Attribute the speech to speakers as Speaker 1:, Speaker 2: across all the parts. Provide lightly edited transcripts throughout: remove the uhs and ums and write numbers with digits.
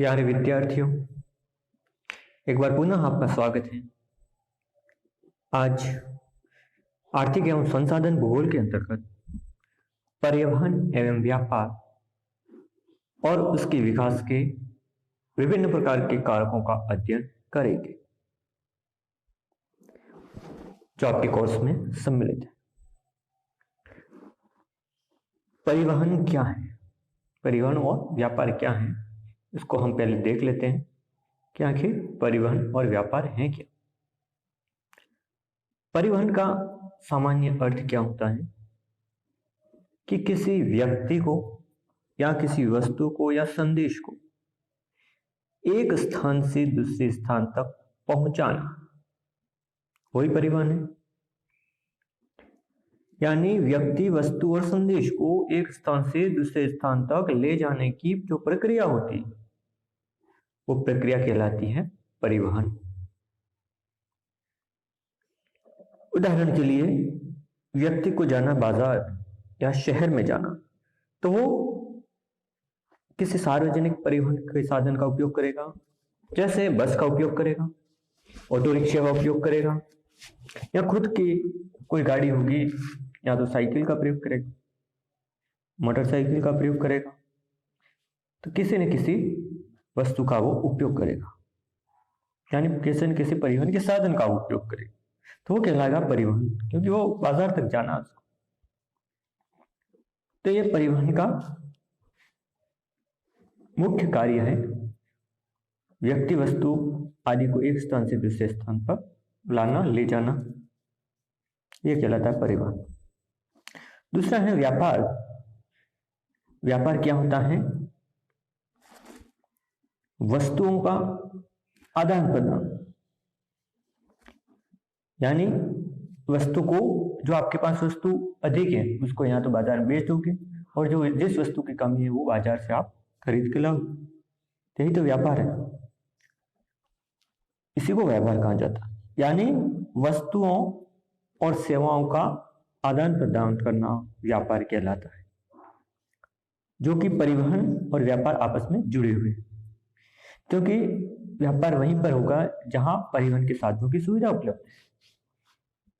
Speaker 1: प्यारे विद्यार्थियों, एक बार पुनः आपका स्वागत है। आज आर्थिक एवं संसाधन भूगोल के अंतर्गत परिवहन एवं व्यापार और उसके विकास के विभिन्न प्रकार के कारकों का अध्ययन करेंगे, जो आपके कोर्स में सम्मिलित है। परिवहन क्या है, परिवहन और व्यापार क्या है, इसको हम पहले देख लेते हैं कि आखिर परिवहन और व्यापार है क्या। परिवहन का सामान्य अर्थ क्या होता है कि किसी व्यक्ति को या किसी वस्तु को या संदेश को एक स्थान से दूसरे स्थान तक पहुंचाना, वही परिवहन है। यानी व्यक्ति, वस्तु और संदेश को एक स्थान से दूसरे स्थान तक ले जाने की जो प्रक्रिया होती है, वो प्रक्रिया कहलाती है परिवहन। उदाहरण के लिए, व्यक्ति को जाना बाजार या शहर में जाना, तो वो किसी सार्वजनिक परिवहन के साधन का उपयोग करेगा, जैसे बस का उपयोग करेगा, ऑटो रिक्शा का उपयोग करेगा, या खुद की कोई गाड़ी होगी, या तो साइकिल का प्रयोग करेगा, मोटरसाइकिल का प्रयोग करेगा। तो किसी न किसी वस्तु का वो उपयोग करेगा, यानी किसी न किसी परिवहन के साधन का उपयोग करेगा, तो वो कहलाएगा परिवहन, क्योंकि वो बाजार तक जाना है उसको। तो ये परिवहन का मुख्य कार्य है, व्यक्ति, वस्तु आदि को एक स्थान से दूसरे स्थान पर लाना, ले जाना, ये कहलाता है परिवहन। दूसरा है व्यापार। व्यापार क्या होता है? वस्तुओं का आदान प्रदान, यानी वस्तु को, जो आपके पास वस्तु अधिक है उसको यहाँ तो बाजार में बेच दोगे, और जो जिस वस्तु की कमी है वो बाजार से आप खरीद के लाओ। यही तो व्यापार है, इसी को व्यापार कहा जाता है। यानी वस्तुओं और सेवाओं का आदान प्रदान करना व्यापार कहलाता है, जो कि परिवहन और व्यापार आपस में जुड़े हुए हैं, क्योंकि व्यापार वहीं पर होगा जहां परिवहन के साधनों की सुविधा उपलब्ध है,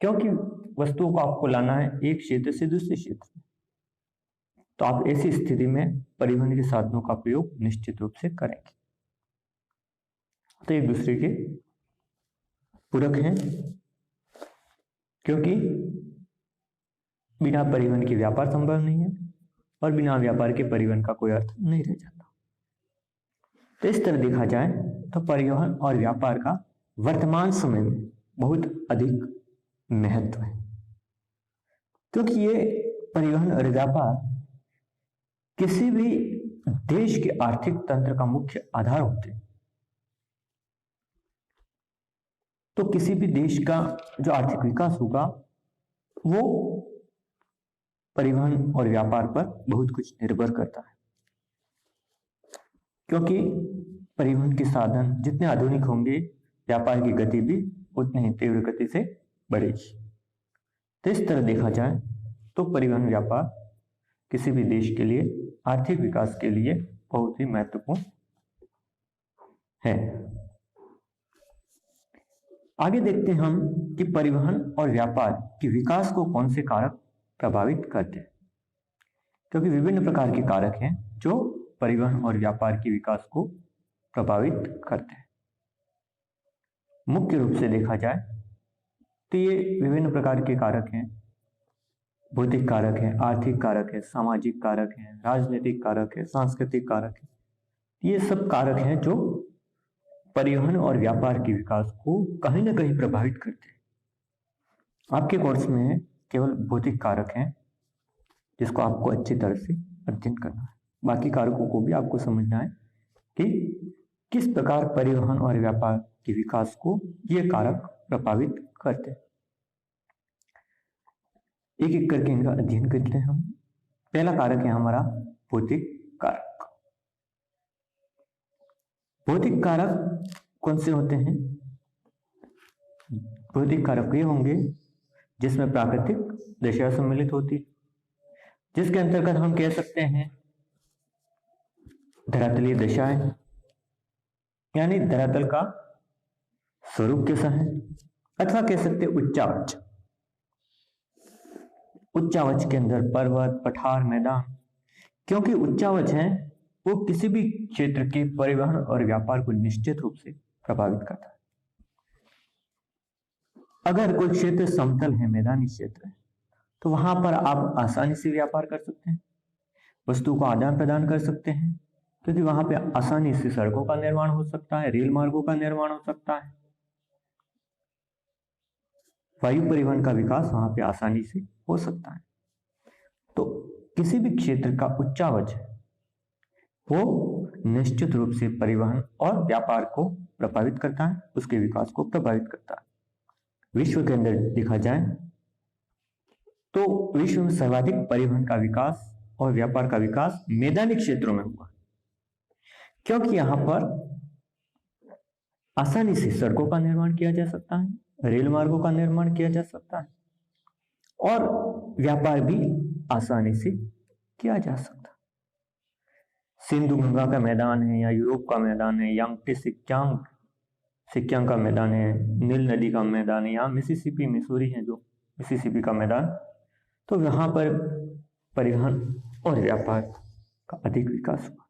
Speaker 1: क्योंकि वस्तुओं को आपको लाना है एक क्षेत्र से दूसरे क्षेत्र में। तो आप ऐसी स्थिति में परिवहन के साधनों का प्रयोग निश्चित रूप से करेंगे। तो एक दूसरे के पूरक हैं, क्योंकि बिना परिवहन के व्यापार संभव नहीं है, और बिना व्यापार के परिवहन का कोई अर्थ नहीं रह जाता। तो इस तरह देखा जाए तो परिवहन और व्यापार का वर्तमान समय में बहुत अधिक महत्व है, क्योंकि ये परिवहन और व्यापार किसी भी देश के आर्थिक तंत्र का मुख्य आधार होते हैं। तो किसी भी देश का जो आर्थिक विकास होगा वो परिवहन और व्यापार पर बहुत कुछ निर्भर करता है, क्योंकि परिवहन के साधन जितने आधुनिक होंगे, व्यापार की गति भी उतनी ही तीव्र गति से बढ़ेगी। तो इस तरह देखा जाए तो परिवहन व्यापार किसी भी देश के लिए आर्थिक विकास के लिए बहुत ही महत्वपूर्ण है। आगे देखते हैं हम कि परिवहन और व्यापार के विकास को कौन से कारक प्रभावित करते हैं, क्योंकि विभिन्न प्रकार के कारक हैं जो परिवहन और व्यापार के विकास को प्रभावित करते हैं। मुख्य रूप से देखा जाए तो ये विभिन्न प्रकार के कारक हैं। भौतिक कारक है, आर्थिक कारक है, सामाजिक कारक है, राजनीतिक कारक है, सांस्कृतिक कारक है। ये सब कारक हैं जो परिवहन और व्यापार के विकास को कहीं ना कहीं प्रभावित करते हैं। आपके कोर्स में केवल भौतिक कारक हैं जिसको आपको अच्छी तरह से अध्ययन करना है। बाकी कारकों को भी आपको समझना है कि किस प्रकार परिवहन और व्यापार के विकास को ये कारक प्रभावित करते हैं। एक एक करके इनका अध्ययन करते हैं हम। पहला कारक है हमारा भौतिक कारक। भौतिक कारक कौन से होते हैं? भौतिक कारक ये होंगे जिसमें प्राकृतिक दशा सम्मिलित होती, जिसके अंतर्गत हम कह सकते हैं धरातलीय दशाएं, यानी धरातल का स्वरूप कैसा है, अथवा कह सकते उच्चावच। उच्चावच के अंदर पर्वत, पठार, मैदान, क्योंकि उच्चावच है वो किसी भी क्षेत्र के परिवहन और व्यापार को निश्चित रूप से प्रभावित करता है। अगर कोई क्षेत्र समतल है, मैदानी क्षेत्र है, तो वहां पर आप आसानी से व्यापार कर सकते हैं, वस्तु को आदान प्रदान कर सकते हैं, क्योंकि वहां पे आसानी से सड़कों का निर्माण हो सकता है, रेल मार्गों का निर्माण हो सकता है, वायु परिवहन का विकास वहां पे आसानी से हो सकता है। तो किसी भी क्षेत्र का उच्चावच है वो निश्चित रूप से परिवहन और व्यापार को प्रभावित करता है, उसके विकास को प्रभावित करता है। विश्व के अंदर देखा जाए तो विश्व में सर्वाधिक परिवहन का विकास और व्यापार का विकास मैदानी क्षेत्रों में हुआ, क्योंकि यहां पर आसानी से सड़कों का निर्माण किया जा सकता है, रेल मार्गों का निर्माण किया जा सकता है और व्यापार भी आसानी से किया जा सकता है। सिंधु गंगा का मैदान है, या यूरोप का मैदान है, यांगटे सिक्यांग का मैदान है, नील नदी का मैदान है, या मिसिसिपी मिसूरी है जो मिसिसिपी का मैदान, तो वहां पर परिवहन और व्यापार का अधिक विकास हुआ।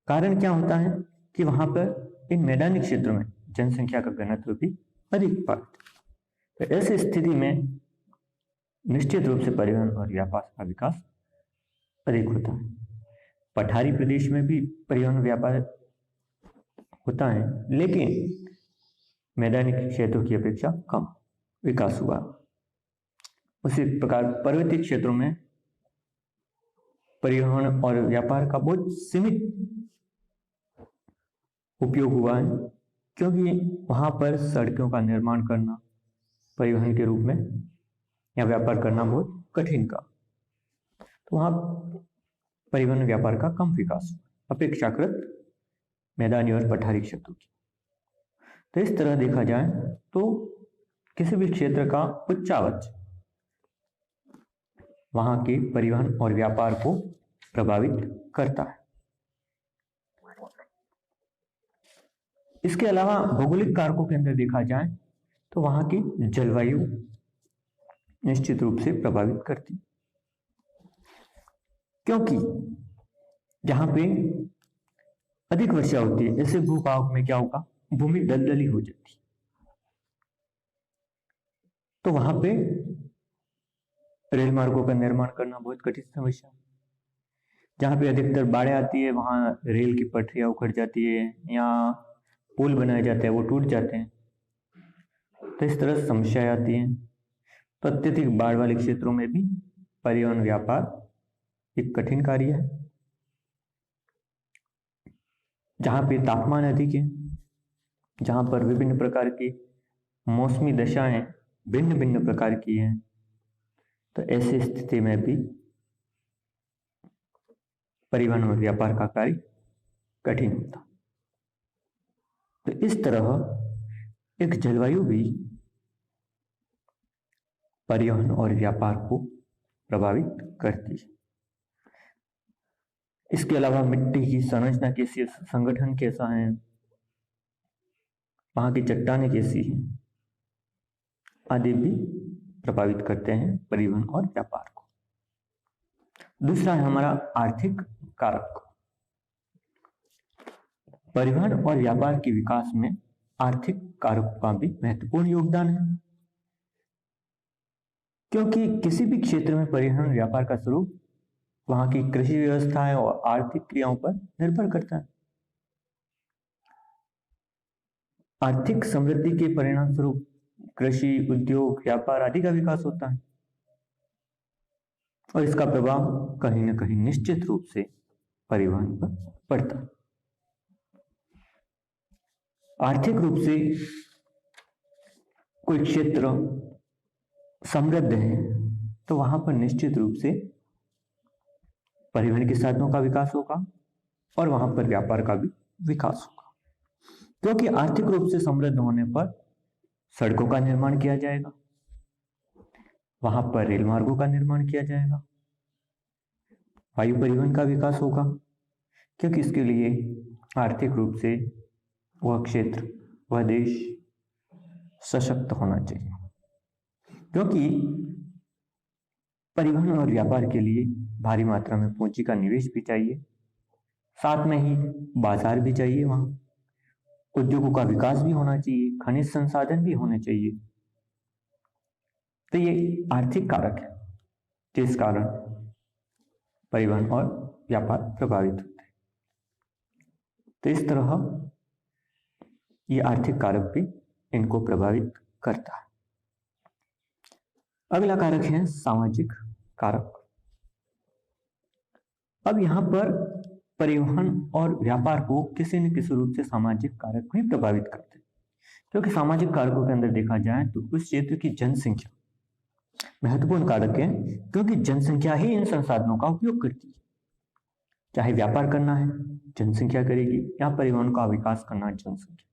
Speaker 1: कारण क्या होता है कि वहां पर इन मैदानी क्षेत्रों में जनसंख्या का घनत्व भी अधिक पाता है। तो ऐसी स्थिति में निश्चित रूप से परिवहन और व्यापार का विकास अधिक होता है। पठारी प्रदेश में भी परिवहन व्यापार होता है, लेकिन मैदानी क्षेत्रों की अपेक्षा कम विकास हुआ। उसी प्रकार पर्वतीय क्षेत्रों में परिवहन और व्यापार का बहुत सीमित उपयोग हुआ है, क्योंकि वहां पर सड़कों का निर्माण करना परिवहन के रूप में या व्यापार करना बहुत कठिन का, तो वहां परिवहन व्यापार का कम विकास अपेक्षाकृत मैदानी और पठारी क्षेत्रों की। तो इस तरह देखा जाए तो किसी भी क्षेत्र का उच्चावच वहां के परिवहन और व्यापार को प्रभावित करता है। इसके अलावा भौगोलिक कारकों के अंदर देखा जाए तो वहां की जलवायु निश्चित रूप से प्रभावित करती, क्योंकि जहां पे अधिक वर्षा होती है ऐसे भूभाग में क्या होगा, भूमि दलदली हो जाती, तो वहां पे रेल मार्गों का निर्माण करना बहुत कठिन समस्या। जहां पे अधिकतर बाढ़ें आती है वहां रेल की पटरियां उखड़ जाती है या पुल बनाए जाते हैं वो टूट जाते हैं, तो इस तरह समस्याएं आती हैं। तो अत्यधिक बाढ़ वाले क्षेत्रों में भी परिवहन व्यापार एक कठिन कार्य है। जहां पे तापमान अधिक है, जहां पर विभिन्न प्रकार की मौसमी दशाएं भिन्न भिन्न प्रकार की हैं, तो ऐसी स्थिति में भी परिवहन और व्यापार का कार्य कठिन होता। तो इस तरह एक जलवायु भी परिवहन और व्यापार को प्रभावित करती है। इसके अलावा मिट्टी की संरचना कैसी है, संगठन कैसा है, वहां की चट्टानें कैसी हैं, आदि भी प्रभावित करते हैं परिवहन और व्यापार को। दूसरा है हमारा आर्थिक कारक। परिवहन और व्यापार के विकास में आर्थिक कारकों का भी महत्वपूर्ण योगदान है, क्योंकि किसी भी क्षेत्र में परिवहन व्यापार का स्वरूप वहां की कृषि व्यवस्थाएं और आर्थिक क्रियाओं पर निर्भर करता है। आर्थिक समृद्धि के परिणाम स्वरूप कृषि, उद्योग, व्यापार आदि का विकास होता है और इसका प्रभाव कहीं न कहीं निश्चित रूप से परिवहन पर पड़ता है। आर्थिक रूप से कोई क्षेत्र समृद्ध है तो वहां पर निश्चित रूप से परिवहन के साधनों का विकास होगा और वहां पर व्यापार का भी विकास होगा, क्योंकि आर्थिक रूप से समृद्ध होने पर सड़कों का निर्माण किया जाएगा, वहां पर रेल मार्गों का निर्माण किया जाएगा, वायु परिवहन का विकास होगा, क्योंकि इसके लिए आर्थिक रूप से वह क्षेत्र, वह देश सशक्त होना चाहिए, क्योंकि परिवहन और व्यापार के लिए भारी मात्रा में पूंजी का निवेश भी चाहिए, साथ में ही बाजार भी चाहिए, वहाँ उद्योगों का विकास भी होना चाहिए, खनिज संसाधन भी होने चाहिए। तो ये आर्थिक कारक है जिस कारण परिवहन और व्यापार प्रभावित होते हैं। तो इस तरह ये आर्थिक कारक भी इनको प्रभावित करता है। अगला कारक है सामाजिक कारक। अब यहाँ पर परिवहन और व्यापार को किसी न किसी रूप से सामाजिक कारक भी प्रभावित करते हैं, क्योंकि सामाजिक कारकों के अंदर देखा जाए तो उस क्षेत्र की जनसंख्या महत्वपूर्ण कारक है, क्योंकि जनसंख्या ही इन संसाधनों का उपयोग करती है। चाहे व्यापार करना है, जनसंख्या करेगी, या परिवहन का विकास करना है, जनसंख्या।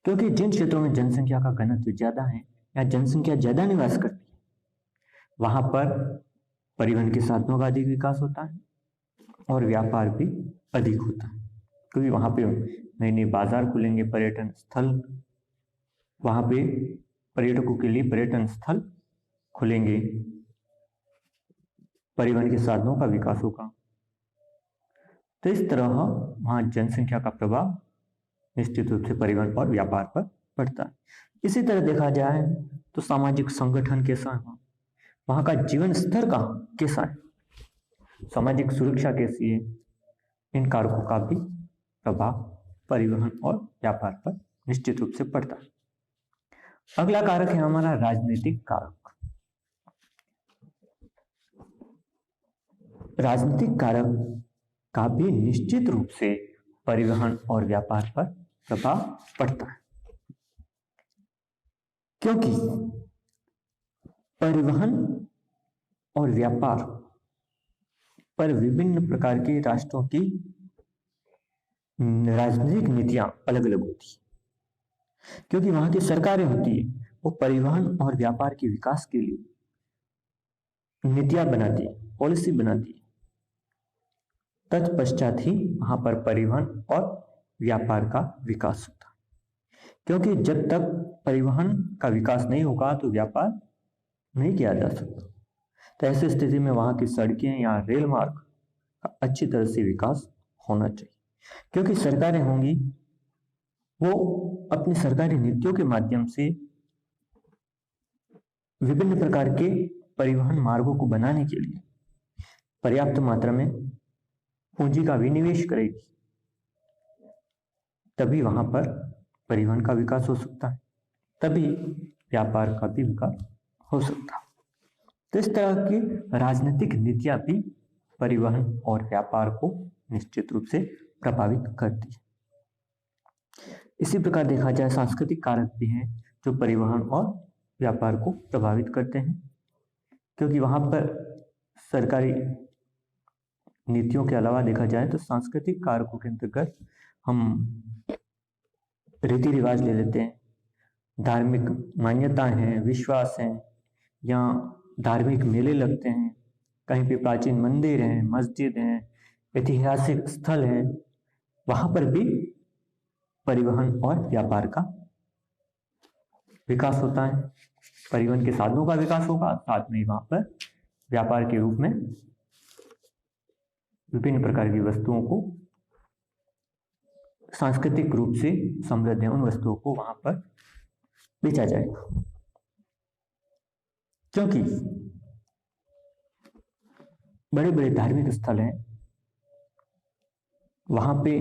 Speaker 1: क्योंकि जिन क्षेत्रों में जनसंख्या का घनत्व ज्यादा है या जनसंख्या ज्यादा निवास करती है, वहां पर परिवहन के साधनों का अधिक विकास होता है और व्यापार भी अधिक होता है, क्योंकि वहां पे नए नए बाजार खुलेंगे, पर्यटन स्थल, वहां पे पर्यटकों के लिए पर्यटन स्थल खुलेंगे, परिवहन के साधनों का विकास होगा। तो इस तरह वहां जनसंख्या का प्रभाव निश्चित रूप से परिवहन और व्यापार पर पड़ता है। इसी तरह देखा जाए तो सामाजिक संगठन कैसा है, वहां का जीवन स्तर कैसा है, सामाजिक सुरक्षा कैसी है, इन कारकों का भी प्रभाव परिवहन और व्यापार पर निश्चित रूप से पड़ता है। अगला कारक है हमारा राजनीतिक कारक। राजनीतिक कारक का भी निश्चित रूप से परिवहन और व्यापार पर प्रभाव पड़ता है, क्योंकि परिवहन और व्यापार पर विभिन्न प्रकार के राष्ट्रों की राजनीतिक नीतियां अलग अलग होती है, क्योंकि वहां की सरकारें होती है, वो परिवहन और व्यापार के विकास के लिए नीतियां बनाती है, पॉलिसी बनाती है। तत्पश्चात ही वहां पर परिवहन और व्यापार का विकास होता है, क्योंकि जब तक परिवहन का विकास नहीं होगा तो व्यापार नहीं किया जा सकता। तो ऐसी स्थिति में वहां की सड़कें या रेल मार्ग का अच्छी तरह से विकास होना चाहिए, क्योंकि सरकारें होंगी वो अपनी सरकारी नीतियों के माध्यम से विभिन्न प्रकार के परिवहन मार्गों को बनाने के लिए पर्याप्त मात्रा में पूंजी का विनिवेश करेगी, तभी वहां पर परिवहन का विकास हो सकता है, तभी व्यापार का भी विकास हो सकता है। तो इस तरह की राजनीतिक नीतियां भी परिवहन और व्यापार को निश्चित रूप से प्रभावित करती है। इसी प्रकार देखा जाए सांस्कृतिक कारक भी हैं जो परिवहन और व्यापार को प्रभावित करते हैं, क्योंकि वहां पर सरकारी नीतियों के अलावा देखा जाए तो सांस्कृतिक कारकों के अंतर्गत हम रीति रिवाज ले लेते हैं, धार्मिक मान्यताएं हैं, विश्वास हैं, या धार्मिक मेले लगते हैं, कहीं पे प्राचीन मंदिर हैं, मस्जिद हैं, ऐतिहासिक स्थल हैं, वहां पर भी परिवहन और व्यापार का विकास होता है। परिवहन के साधनों का विकास होगा, साथ में वहां पर व्यापार के रूप में विभिन्न प्रकार की वस्तुओं को, सांस्कृतिक रूप से समृद्ध है उन वस्तुओं को वहां पर बेचा जाएगा, क्योंकि बड़े बड़े धार्मिक स्थल हैं, वहां पे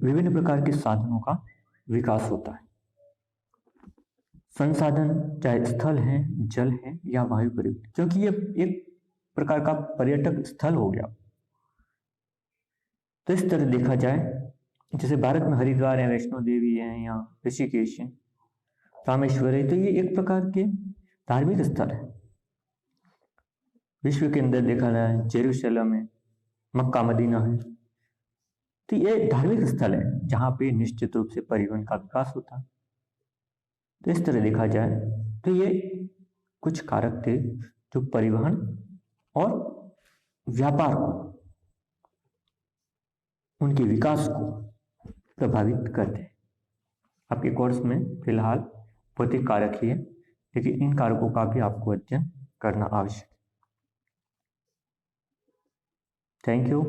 Speaker 1: विभिन्न प्रकार के साधनों का विकास होता है। संसाधन चाहे स्थल है, जल है या वायु परिवहन, क्योंकि ये एक प्रकार का पर्यटक स्थल हो गया। तो इस तरह देखा जाए, जैसे भारत में हरिद्वार है, वैष्णो देवी है, या ऋषिकेश है, रामेश्वर है, तो ये एक प्रकार के धार्मिक स्थल है। विश्व के अंदर देखा जाए जेरूशलम है, मक्का मदीना है, तो ये धार्मिक स्थल है जहां पे निश्चित रूप से परिवहन का विकास होता है। तो इस तरह देखा जाए तो ये कुछ कारक थे जो परिवहन और व्यापार को, उनके विकास को प्रभावित करते हैं। आपके कोर्स में फिलहाल भौतिक कारक ही है, लेकिन इन कारकों का भी आपको अध्ययन करना आवश्यक है। Thank you.